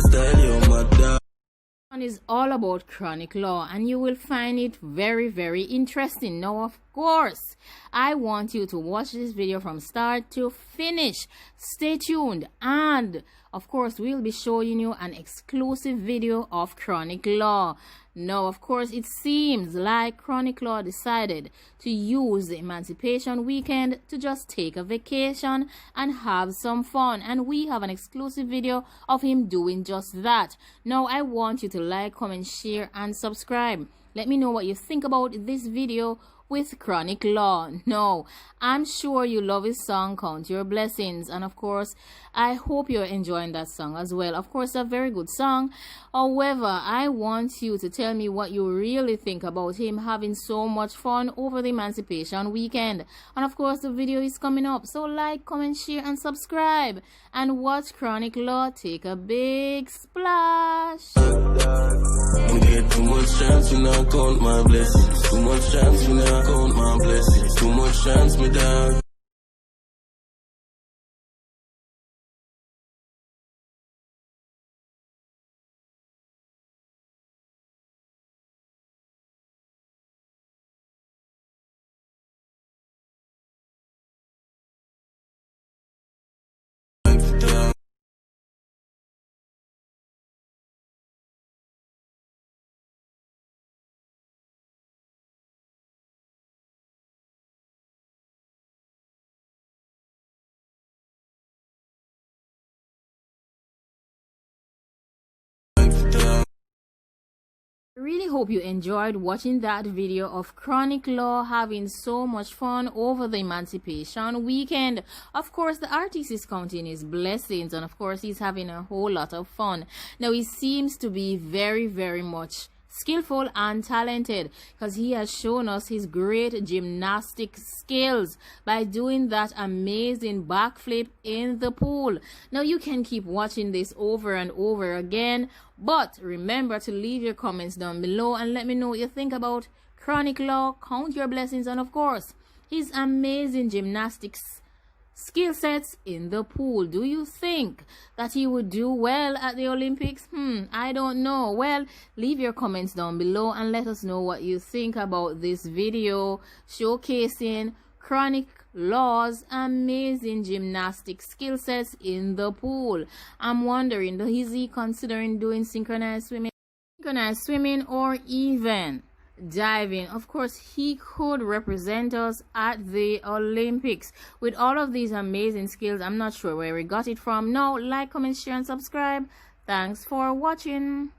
style, you're my dog. Is all about Chronic Law, and you will find it very, very interesting. Now, of course, I want you to watch this video from start to finish. Stay tuned, and of course, we'll be showing you an exclusive video of Chronic Law. Now, of course, it seems like Chronic Law decided to use the Emancipation Weekend to just take a vacation and have some fun. And we have an exclusive video of him doing just that. Now, I want you to like, comment, share, and subscribe. Let me know what you think about this video with Chronic Law. No, I'm sure you love his song Count Your Blessings, and of course I hope you're enjoying that song as well. Of course, a very good song. However, I want you to tell me what you really think about him having so much fun over the Emancipation Weekend. And of course, the video is coming up, so like, comment, share, and subscribe, and watch Chronic Law take a big splash. We get too much chance, we not count my blessings. Too much chance, we not count my blessings. Too much chance, me dog. I really hope you enjoyed watching that video of Chronic Law having so much fun over the Emancipation Weekend. Of course, the artist is counting his blessings, and of course he's having a whole lot of fun. Now, he seems to be very, very much skillful and talented, because he has shown us his great gymnastic skills by doing that amazing backflip in the pool. Now, you can keep watching this over and over again, but remember to leave your comments down below and let me know what you think about Chronic Law, Count Your Blessings, and of course his amazing gymnastics skill sets in the pool. Do you think that he would do well at the Olympics? I don't know. Well, leave your comments down below and let us know what you think about this video showcasing Chronic Law's amazing gymnastic skill sets in the pool. I'm wondering, is he considering doing synchronized swimming or even diving? Of course, he could represent us at the Olympics with all of these amazing skills. I'm not sure where we got it from. Now, like, comment, share, and subscribe. Thanks for watching.